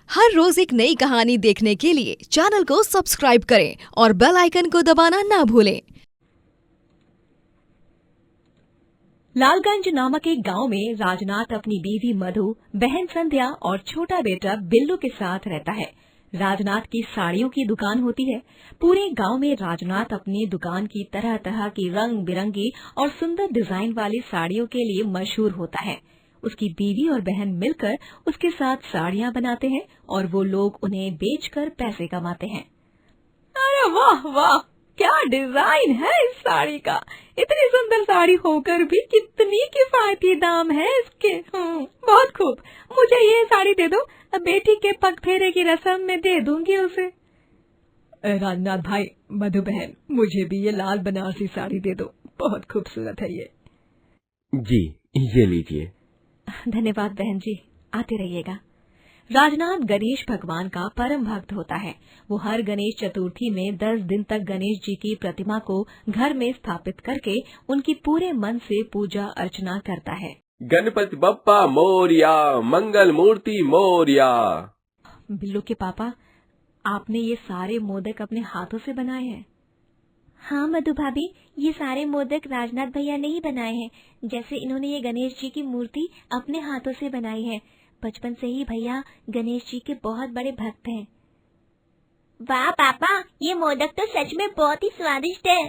हर रोज एक नई कहानी देखने के लिए चैनल को सब्सक्राइब करें और बेल आइकन को दबाना ना भूलें। लालगंज नामक एक गांव में राजनाथ अपनी बीवी मधु, बहन संध्या और छोटा बेटा बिल्लू के साथ रहता है। राजनाथ की साड़ियों की दुकान होती है। पूरे गांव में राजनाथ अपनी दुकान की तरह तरह की रंग बिरंगी और सुंदर डिजाइन वाली साड़ियों के लिए मशहूर होता है। उसकी बीवी और बहन मिलकर उसके साथ साड़ियां बनाते हैं और वो लोग उन्हें बेचकर पैसे कमाते हैं। अरे वाह वाह, क्या डिजाइन है इस साड़ी का! इतनी सुंदर साड़ी होकर भी कितनी किफायती दाम है इसके। बहुत खूब, मुझे ये साड़ी दे दो, बेटी के पग फेरे की रस्म में दे दूंगी उसे। राजनाथ भाई, मधु बहन, मुझे भी ये लाल बनारसी साड़ी दे दो, बहुत खूबसूरत है ये। जी, ये लीजिए। धन्यवाद बहन जी, आते रहिएगा। राजनाथ गणेश भगवान का परम भक्त होता है। वो हर गणेश चतुर्थी में 10 दिन तक गणेश जी की प्रतिमा को घर में स्थापित करके उनकी पूरे मन से पूजा अर्चना करता है। गणपति बप्पा मोरिया, मंगल मूर्ति मोरिया। बिल्लू के पापा, आपने ये सारे मोदक अपने हाथों से बनाए हैं? हाँ मधु भाभी, ये सारे मोदक राजनाथ भैया ने ही बनाए हैं। जैसे इन्होंने ये गणेश जी की मूर्ति अपने हाथों से बनाई है। बचपन से ही भैया गणेश जी के बहुत बड़े भक्त हैं। वाह पापा, ये मोदक तो सच में बहुत ही स्वादिष्ट है।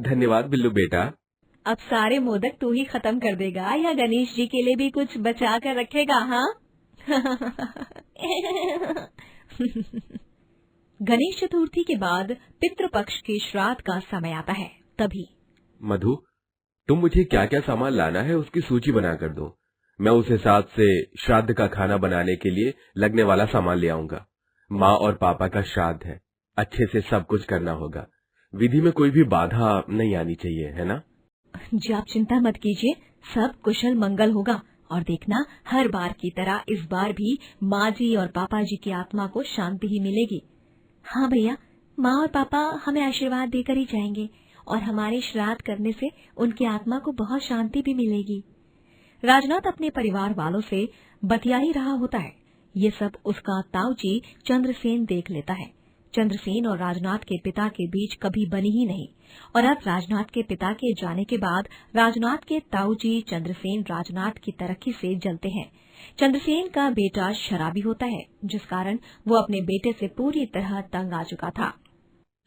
धन्यवाद बिल्लू बेटा। अब सारे मोदक तू ही खत्म कर देगा या गणेश जी के लिए भी कुछ बचा कर रखेगा? हाँ। गणेश चतुर्थी के बाद पितृपक्ष के श्राद्ध का समय आता है। तभी मधु, तुम मुझे क्या क्या सामान लाना है उसकी सूची बना कर दो। मैं उस हिसाब से श्राद्ध का खाना बनाने के लिए लगने वाला सामान ले आऊंगा। माँ और पापा का श्राद्ध है, अच्छे से सब कुछ करना होगा। विधि में कोई भी बाधा नहीं आनी चाहिए, है ना? जी आप चिंता मत कीजिए, सब कुशल मंगल होगा। और देखना, हर बार की तरह इस बार भी माँ जी और पापा जी की आत्मा को शांति ही मिलेगी। हाँ भैया, माँ और पापा हमें आशीर्वाद देकर ही जाएंगे और हमारे श्राद्ध करने से उनकी आत्मा को बहुत शांति भी मिलेगी। राजनाथ अपने परिवार वालों से बतिया ही रहा होता है। ये सब उसका ताऊजी चंद्रसेन देख लेता है। चंद्रसेन और राजनाथ के पिता के बीच कभी बनी ही नहीं, और अब राजनाथ के पिता के जाने के बाद राजनाथ के ताऊजी चंद्रसेन राजनाथ की तरक्की से जलते हैं। चंद्रसेन का बेटा शराबी होता है, जिस कारण वो अपने बेटे से पूरी तरह तंग आ चुका था।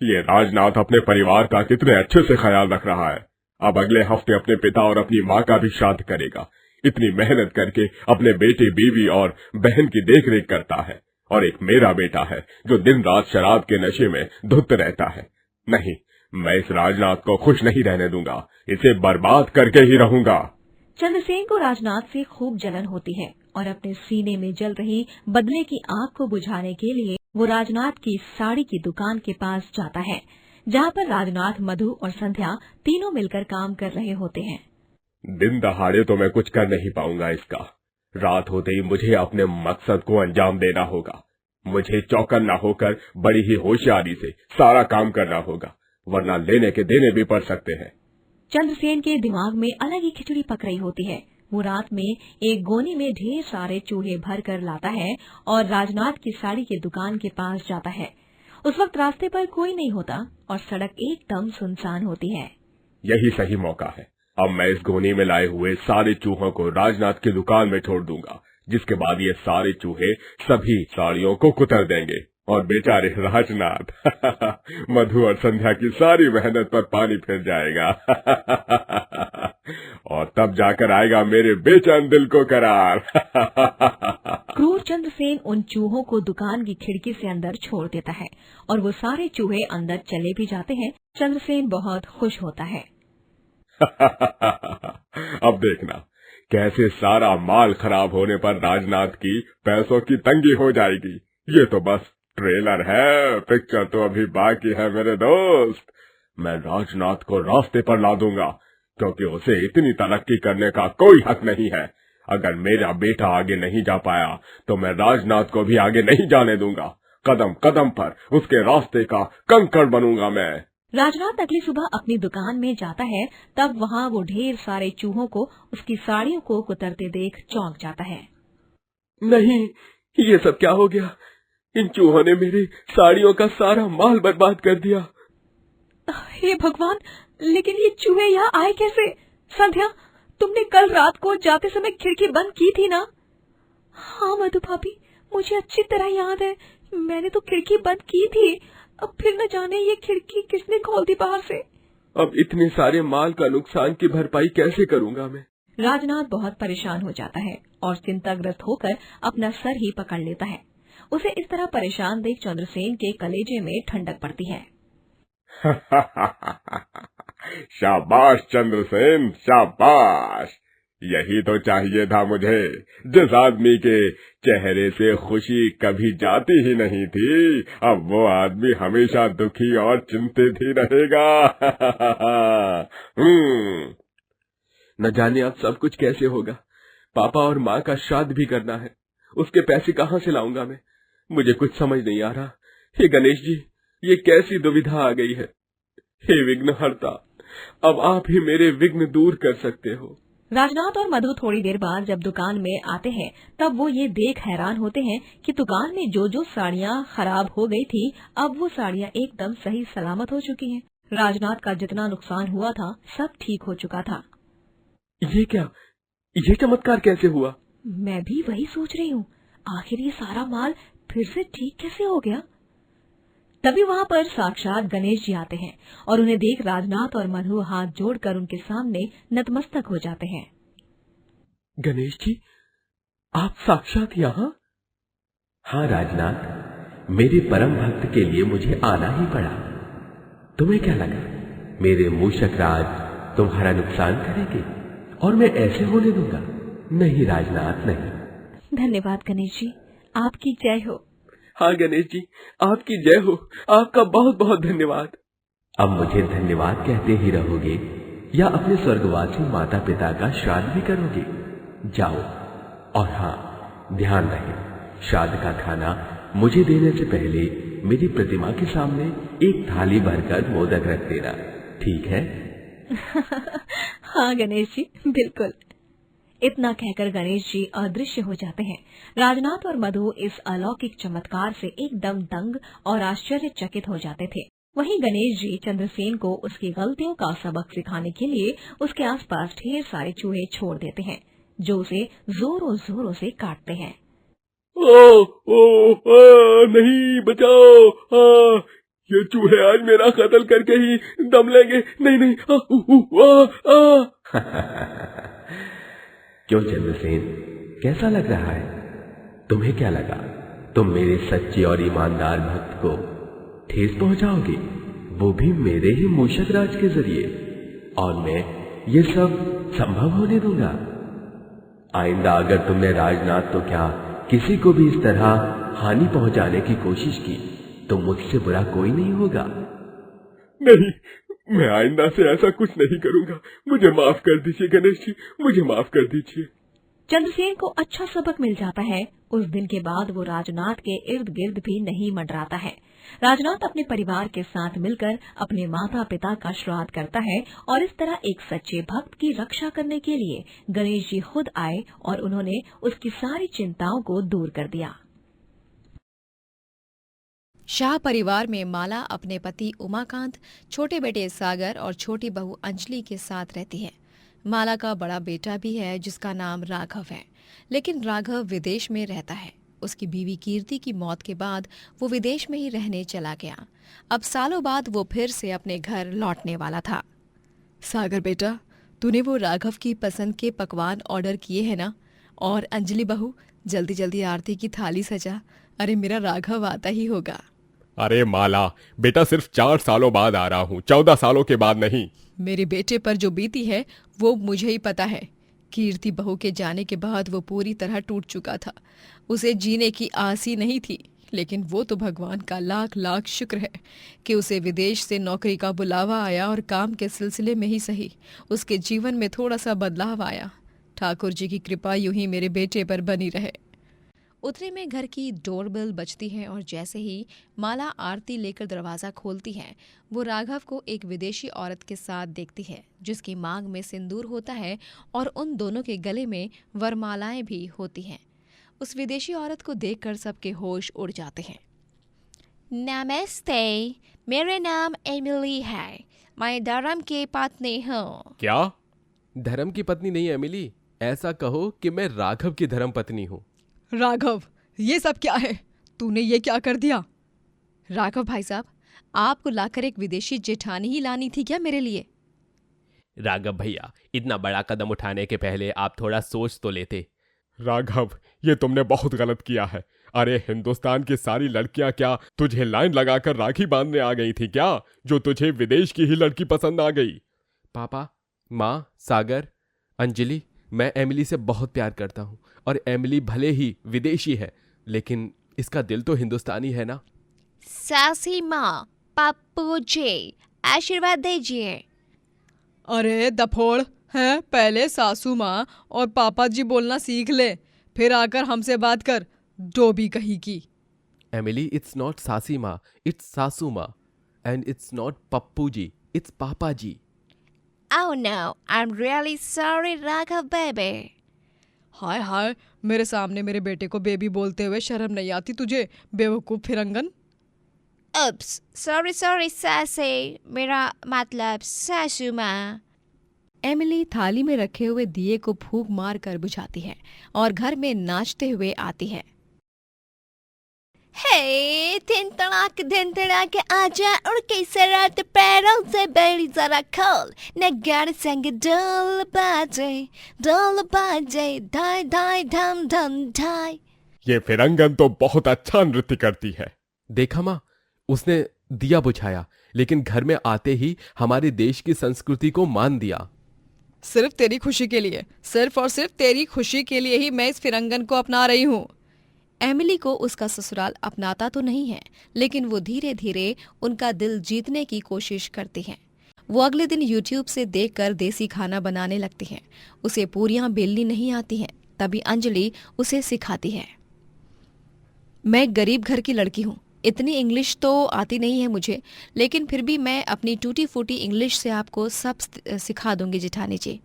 ये राजनाथ अपने परिवार का कितने अच्छे से ख्याल रख रहा है। अब अगले हफ्ते अपने पिता और अपनी माँ का भी श्राद्ध करेगा। इतनी मेहनत करके अपने बेटे, बीवी और बहन की देखरेख करता है। और एक मेरा बेटा है जो दिन रात शराब के नशे में धुत रहता है। नहीं, मैं इस राजनाथ को खुश नहीं रहने दूंगा, इसे बर्बाद करके ही रहूंगा। चंद्रसेन को राजनाथ से खूब जलन होती है और अपने सीने में जल रही बदले की आग को बुझाने के लिए वो राजनाथ की साड़ी की दुकान के पास जाता है, जहाँ पर राजनाथ, मधु और संध्या तीनों मिलकर काम कर रहे होते हैं। दिन दहाड़े तो मैं कुछ कर नहीं पाऊंगा इसका। रात होते ही मुझे अपने मकसद को अंजाम देना होगा। मुझे चौकन्ना होकर बड़ी ही होशियारी से सारा काम करना होगा, वरना लेने के देने भी पड़ सकते हैं। चंद्रसेन के दिमाग में अलग ही खिचड़ी पक रही होती है। वो रात में एक गोनी में ढेर सारे चूहे भर कर लाता है और राजनाथ की साड़ी की दुकान के पास जाता है। उस वक्त रास्ते पर कोई नहीं होता और सड़क एकदम सुनसान होती है। यही सही मौका है। अब मैं इस गोनी में लाए हुए सारे चूहों को राजनाथ की दुकान में छोड़ दूंगा, जिसके बाद ये सारे चूहे सभी साड़ियों को कुतर देंगे और बेचारे राजनाथ मधु और संध्या की सारी मेहनत पर पानी फिर जाएगा। और तब जाकर आएगा मेरे बेचैन दिल को करार। क्रूर चंद्रसेन उन चूहों को दुकान की खिड़की से अंदर छोड़ देता है और वो सारे चूहे अंदर चले भी जाते हैं। चंद्रसेन बहुत खुश होता है। अब देखना कैसे सारा माल खराब होने पर राजनाथ की पैसों की तंगी हो जाएगी। ये तो बस ट्रेलर है, पिक्चर तो अभी बाकी है मेरे दोस्त। मैं राजनाथ को रास्ते पर ला दूंगा, क्योंकि उसे इतनी तरक्की करने का कोई हक नहीं है। अगर मेरा बेटा आगे नहीं जा पाया तो मैं राजनाथ को भी आगे नहीं जाने दूंगा। कदम कदम पर उसके रास्ते का कंकड़ बनूंगा मैं। राजनाथ अगली सुबह अपनी दुकान में जाता है, तब वहाँ वो ढेर सारे चूहों को उसकी साड़ियों को कुतरते देख चौंक जाता है। नहीं, ये सब क्या हो गया? इन चूहों ने मेरी साड़ियों का सारा माल बर्बाद कर दिया। हे भगवान, लेकिन ये चूहे यहाँ आए कैसे? संध्या, तुमने कल रात को जाते समय खिड़की बंद की थी ना? हाँ मधु भाभी, मुझे अच्छी तरह याद है, मैंने तो खिड़की बंद की थी। अब फिर न जाने ये खिड़की किसने खोल दी बाहर से। अब इतने सारे माल का नुकसान की भरपाई कैसे करूंगा मैं? राजनाथ बहुत परेशान हो जाता है और चिंताग्रस्त होकर अपना सर ही पकड़ लेता है। उसे इस तरह परेशान देख चंद्रसेन के कलेजे में ठंडक पड़ती है। शाबाश चंद्रसेन, शाबाश। यही तो चाहिए था मुझे। जिस आदमी के चेहरे से खुशी कभी जाती ही नहीं थी, अब वो आदमी हमेशा दुखी और चिंतित ही रहेगा। न जाने अब सब कुछ कैसे होगा। पापा और माँ का श्राद्ध भी करना है, उसके पैसे कहाँ से लाऊंगा मैं? मुझे कुछ समझ नहीं आ रहा। हे गणेश जी, ये कैसी दुविधा आ गई है। हे विघ्नहर्ता, अब आप ही मेरे विघ्न दूर कर सकते हो। राजनाथ और मधु थोड़ी देर बाद जब दुकान में आते हैं, तब वो ये देख हैरान होते हैं कि दुकान में जो जो साड़ियाँ खराब हो गई थी, अब वो साड़ियाँ एकदम सही सलामत हो चुकी हैं। राजनाथ का जितना नुकसान हुआ था, सब ठीक हो चुका था। ये क्या? ये चमत्कार कैसे हुआ? मैं भी वही सोच रही हूँ, आखिर ये सारा माल फिर से ठीक कैसे हो गया? तभी वहाँ पर साक्षात गणेश जी आते हैं और उन्हें देख राजनाथ और मधु हाथ जोड़कर उनके सामने नतमस्तक हो जाते हैं। गणेश जी, आप साक्षात यहाँ? हाँ राजनाथ, मेरे परम भक्त के लिए मुझे आना ही पड़ा। तुम्हें क्या लगा मेरे मूषक राज तुम्हारा नुकसान करेंगे और मैं ऐसे होने दूंगा? नहीं राजनाथ, नहीं। धन्यवाद गणेश जी, आपकी जय हो। हाँ गणेश जी, आपकी जय हो। आपका बहुत बहुत धन्यवाद। अब मुझे धन्यवाद कहते ही रहोगे या अपने स्वर्गवासी माता पिता का श्राद्ध भी करोगे? जाओ, और हाँ ध्यान रहे, श्राद्ध का खाना मुझे देने से पहले मेरी प्रतिमा के सामने एक थाली भरकर मोदक रख देना, ठीक है? हाँ गणेश जी, बिल्कुल। इतना कहकर गणेश जी अदृश्य हो जाते हैं। राजनाथ और मधु इस अलौकिक चमत्कार से एकदम दंग और आश्चर्यचकित हो जाते थे। वहीं गणेश जी चंद्रसेन को उसकी गलतियों का सबक सिखाने के लिए उसके आसपास ढेर सारे चूहे छोड़ देते हैं, जो उसे जोरों जोरों से काटते हैं। नहीं, बचाओ! ये चूहे आज मेरा कत्ल करके ही दम लेंगे। नहीं नहीं। क्यों चंद्रसेन, कैसा लग रहा है? तुम्हें क्या लगा तुम मेरे सच्चे और ईमानदार भक्त को ठेस पहुंचाओगे, वो भी मेरे ही मूषक राज के जरिए? और मैं ये सब संभव होने दूंगा? आइंदा अगर तुमने राजनाथ तो क्या किसी को भी इस तरह हानि पहुंचाने की कोशिश की तो मुझसे बुरा कोई नहीं होगा। नहीं, मैं आइंदा से ऐसा कुछ नहीं करूंगा। मुझे माफ कर दीजिए गणेश जी, मुझे माफ कर दीजिए। चंद्रसेन को अच्छा सबक मिल जाता है। उस दिन के बाद वो राजनाथ के इर्द गिर्द भी नहीं मंडराता है। राजनाथ अपने परिवार के साथ मिलकर अपने माता पिता का श्राद्ध करता है और इस तरह एक सच्चे भक्त की रक्षा करने के लिए गणेश जी खुद आए और उन्होंने उसकी सारी चिंताओं को दूर कर दिया। शाह परिवार में माला अपने पति उमाकांत, छोटे बेटे सागर और छोटी बहू अंजलि के साथ रहती है। माला का बड़ा बेटा भी है जिसका नाम राघव है, लेकिन राघव विदेश में रहता है। उसकी बीवी कीर्ति की मौत के बाद वो विदेश में ही रहने चला गया। अब सालों बाद वो फिर से अपने घर लौटने वाला था। सागर बेटा, तूने वो राघव की पसंद के पकवान ऑर्डर किए हैं ना? और अंजलि बहू, जल्दी जल्दी आरती की थाली सजा। अरे मेरा राघव आता ही होगा। अरे माला बेटा, सिर्फ 4 सालों बाद आ रहा हूँ, 14 सालों के बाद नहीं। मेरे बेटे पर जो बीती है वो मुझे ही पता है। कीर्ति बहू के जाने के बाद वो पूरी तरह टूट चुका था। उसे जीने की आस ही नहीं थी, लेकिन वो तो भगवान का लाख लाख शुक्र है कि उसे विदेश से नौकरी का बुलावा आया और काम के सिलसिले में ही सही उसके जीवन में थोड़ा सा बदलाव आया। ठाकुर जी की कृपा यूं ही मेरे बेटे पर बनी रहे। उतने में घर की डोरबेल बजती है और जैसे ही माला आरती लेकर दरवाज़ा खोलती है, वो राघव को एक विदेशी औरत के साथ देखती है जिसकी मांग में सिंदूर होता है और उन दोनों के गले में वरमालाएं भी होती हैं। उस विदेशी औरत को देखकर सबके होश उड़ जाते हैं। नमस्ते, मेरा नाम एमिली है। मैं धर्म की पत्नी हूँ। क्या? धर्म की पत्नी नहीं एमिली, ऐसा कहो कि मैं राघव की धर्म पत्नी हूँ। राघव, ये सब क्या है? तूने ये क्या कर दिया? राघव भाई साहब, आपको लाकर एक विदेशी जेठानी ही लानी थी क्या मेरे लिए? राघव भैया, इतना बड़ा कदम उठाने के पहले आप थोड़ा सोच तो लेते। राघव, ये तुमने बहुत गलत किया है। अरे हिंदुस्तान की सारी लड़कियां क्या तुझे लाइन लगाकर राखी बांधने आ गई थी क्या, जो तुझे विदेश की ही लड़की पसंद आ गई? पापा, माँ, सागर, अंजलि, मैं एमिली से बहुत प्यार करता हूँ और एमिली भले ही विदेशी है लेकिन इसका दिल तो हिंदुस्तानी है ना। सासी माँ, पप्पू जी, आशीर्वाद दीजिए। अरे दफोड़ हैं, पहले सासू माँ और पापा जी बोलना सीख ले, फिर आकर हमसे बात कर, डोबी कहीं की। एमिली, इट्स नॉट सासी माँ, इट्स सासू माँ, and it's not Pappu ji, it's पापा जी। Oh no, I'm really sorry, Raghav baby. हाय हाय, मेरे सामने मेरे बेटे को बेबी बोलते हुए शर्म नहीं आती तुझे, बेवकूफ फिरंगन। Oops, sorry सासी, मेरा मतलब सासू माँ। एमिली थाली में रखे हुए दिए को फूंक मार कर बुझाती है और घर में नाचते हुए आती है। हे दिन तड़ाक आजा और कैसे रात पैरों से बेड़ी जरा खोल, नगाड़े संग डोल बाजे धाय धाय धम धम धाय। ये फिरंगन तो बहुत अच्छा नृत्य करती है। देखा माँ, उसने दिया बुझाया लेकिन घर में आते ही हमारे देश की संस्कृति को मान दिया। सिर्फ तेरी खुशी के लिए, सिर्फ और सिर्फ तेरी खुशी के लिए ही मैं इस फिरंगन को अपना रही हूँ। एमिली को उसका ससुराल अपनाता तो नहीं है, लेकिन वो धीरे धीरे उनका दिल जीतने की कोशिश करती है। वो अगले दिन यूट्यूब से देखकर देसी खाना बनाने लगती है। उसे पूरियां बेलनी नहीं आती हैं, तभी अंजलि उसे सिखाती है। मैं गरीब घर की लड़की हूँ, इतनी इंग्लिश तो आती नहीं है मुझे, लेकिन फिर भी मैं अपनी टूटी फूटी इंग्लिश से आपको सब सिखा दूंगी जेठानी ji.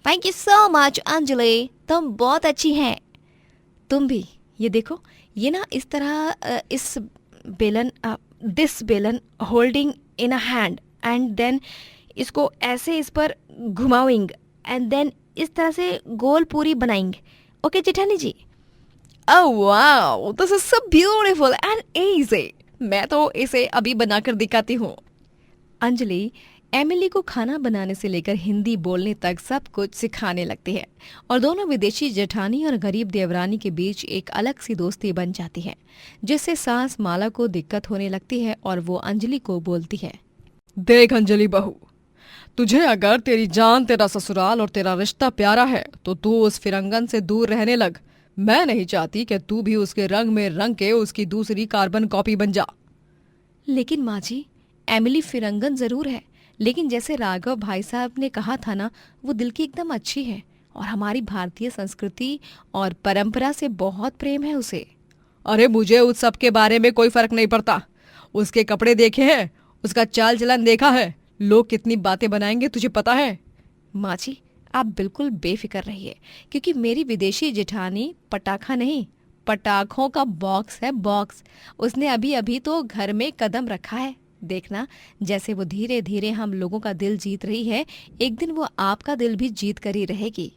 Thank you so much Anjali, तुम बहुत अच्छी हैं। तुम भी। ये देखो, ये ना इस तरह इस बेलन, दिस बेलन holding in a hand and then इसको ऐसे इस पर घुमाएंगे एंड देन इस तरह से गोल पूरी बनाएंगे। ओके जेठानी ji? Oh wow, this is so beautiful and easy. मैं तो इसे अभी बनाकर दिखाती हूँ। अंजलि एमिली को खाना बनाने से लेकर हिंदी बोलने तक सब कुछ सिखाने लगती है और दोनों विदेशी जेठानी और गरीब देवरानी के बीच एक अलग सी दोस्ती बन जाती है, जिससे सास माला को दिक्कत होने लगती है और वो अंजलि को बोलती है, देख अंजलि बहू, तुझे अगर तेरी जान, तेरा ससुराल और तेरा रिश्ता प्यारा है तो तू उस फिरंगन से दूर रहने लग। मैं नहीं चाहती कि तू भी उसके रंग में रंग के उसकी दूसरी कार्बन कॉपी बन जा। लेकिन माँ जी, एमिली फिरंगन जरूर है, लेकिन जैसे राघव भाई साहब ने कहा था ना, वो दिल की एकदम अच्छी है और हमारी भारतीय संस्कृति और परंपरा से बहुत प्रेम है उसे। अरे मुझे उस सब के बारे में कोई फर्क नहीं पड़ता। उसके कपड़े देखे हैं, उसका चाल चलन देखा है, लोग कितनी बातें बनाएंगे तुझे पता है। माँ जी, आप बिल्कुल बेफिक्र रहिए, क्योंकि मेरी विदेशी जेठानी पटाखा नहीं, पटाखों का बॉक्स है, बॉक्स। उसने अभी अभी तो घर में कदम रखा है। देखना, जैसे वो धीरे धीरे हम लोगों का दिल जीत रही है, एक दिन वो आपका दिल भी जीत कर ही रहेगी।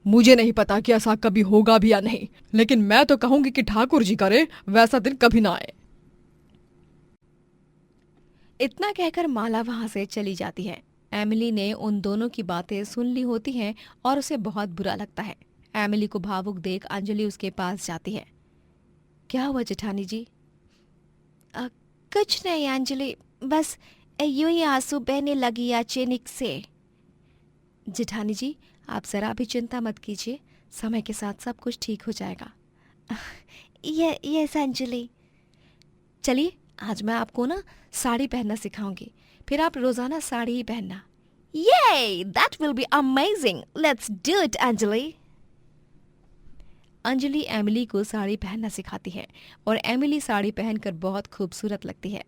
मुझे नहीं पता कि ऐसा कभी होगा भी या नहीं, लेकिन मैं तो कहूंगी कि ठाकुर जी करे वैसा दिन कभी ना आए। इतना कहकर माला वहां से चली जाती है। एमिली ने उन दोनों की बातें सुन ली होती हैं और उसे बहुत बुरा लगता है। एमिली को भावुक देख अंजलि उसके पास जाती है। क्या हुआ जेठानी जी? कुछ नहीं अंजलि, बस यूं ही आंसू बहने लगी अचानक से। जेठानी जी, आप जरा भी चिंता मत कीजिए, समय के साथ सब कुछ ठीक हो जाएगा। यस अंजलि। चलिए, आज मैं आपको ना साड़ी पहनना सिखाऊंगी, फिर आप रोजाना साड़ी ही पहनना। Yay! That will be amazing. Let's do it, Anjali. Anjali Emily को साड़ी पहनना सिखाती है और एमिली साड़ी पहनकर बहुत खूबसूरत लगती है।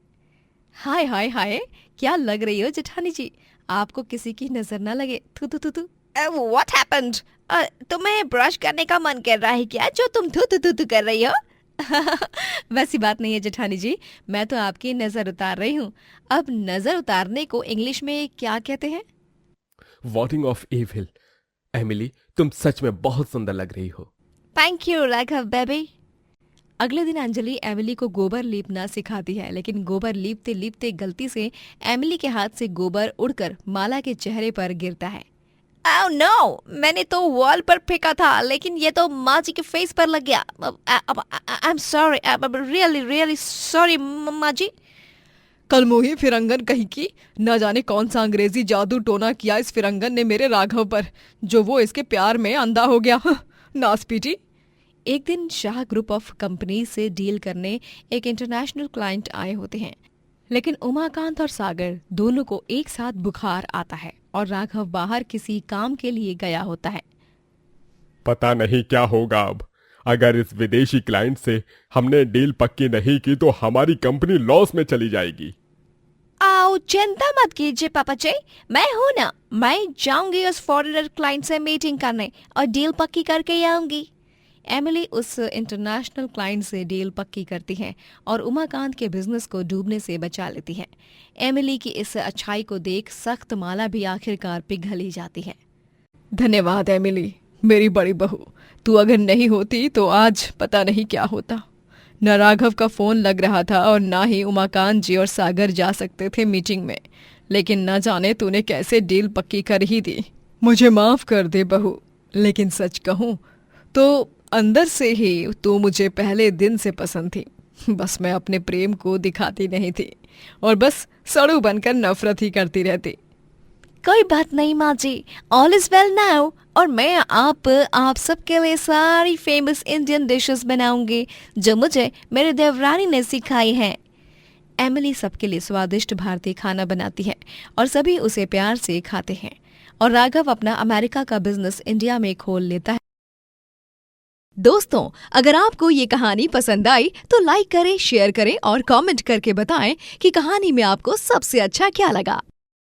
हाय हाय हाय, क्या लग रही हो जेठानी जी, आपको किसी की नजर ना लगे। थू थू थू थू। What happened? तुम्हें ब्रश करने का मन कर रहा है क्या, जो तुम थू थू थू थू कर रही हो? वैसी बात नहीं है जेठानी जी, मैं तो आपकी नजर उतार रही हूँ। अब नजर उतारने को इंग्लिश में क्या कहते हैं? वॉटिंग ऑफ एविल। एमिली, तुम सच में बहुत सुंदर लग रही हो। Thank you Raghav baby. अगले दिन अंजलि एमिली को गोबर लीपना सिखाती है, लेकिन गोबर लीपते लीपते गलती से एमिली के हाथ से गोबर उड़कर माला के चेहरे पर गिरता है। ओह नो, मैंने तो वॉल पर फेंका था, लेकिन ये तो माँ जी के फेस पर लग गया। I am sorry, really really sorry माँ जी। कलमोही फिरंगन कहीं की, न जाने कौन सा अंग्रेजी जादू टोना किया इस फिरंगन ने मेरे राघव पर, जो वो इसके प्यार में अंधा हो गया। नास पीटी। एक दिन शाह ग्रुप ऑफ कंपनी से डील करने एक इंटरनेशनल क्लाइंट आए होते हैं, लेकिन उमाकांत और सागर दोनों को एक साथ बुखार आता है और राघव बाहर किसी काम के लिए गया होता है। पता नहीं क्या होगा अब। अगर इस विदेशी क्लाइंट से हमने डील पक्की नहीं की तो हमारी कंपनी लॉस में चली जाएगी। आओ, चिंता मत कीजिए पापा जी, मैं हूं ना। मैं जाऊंगी उस फॉरेनर क्लाइंट से मीटिंग करने और डील पक्की करके आऊंगी। एमिली उस इंटरनेशनल क्लाइंट से डील पक्की करती है और उमाकांत के बिजनेस को डूबने से बचा लेती है। एमिली की इस अच्छाई को देख सख्त माला भी आखिरकार पिघल ही जाती है। धन्यवाद एमिली, मेरी बड़ी बहू। तू अगर नहीं होती तो आज पता नहीं क्या होता। न राघव का फोन लग रहा था और ना ही उमाकांत जी और सागर जा सकते थे मीटिंग में, लेकिन न जाने तूने कैसे डील पक्की कर ही दी। मुझे माफ कर दे बहू, लेकिन सच कहूं तो अंदर से ही तू मुझे पहले दिन से पसंद थी। बस मैं अपने प्रेम को दिखाती नहीं थी और बस सड़ू बनकर नफरत ही करती रहती। कोई बात नहीं माँ जी, ऑल इज वेल नाउ। और मैं आप सबके लिए सारी फेमस इंडियन डिशेस बनाऊंगी जो मुझे मेरे देवरानी ने सिखाई हैं। एमिली सबके लिए स्वादिष्ट भारतीय खाना बनाती है और सभी उसे प्यार से खाते हैं और राघव अपना अमेरिका का बिजनेस इंडिया में खोल लेता है। दोस्तों, अगर आपको ये कहानी पसंद आई तो लाइक करें, शेयर करें और कमेंट करके बताएं कि कहानी में आपको सबसे अच्छा क्या लगा।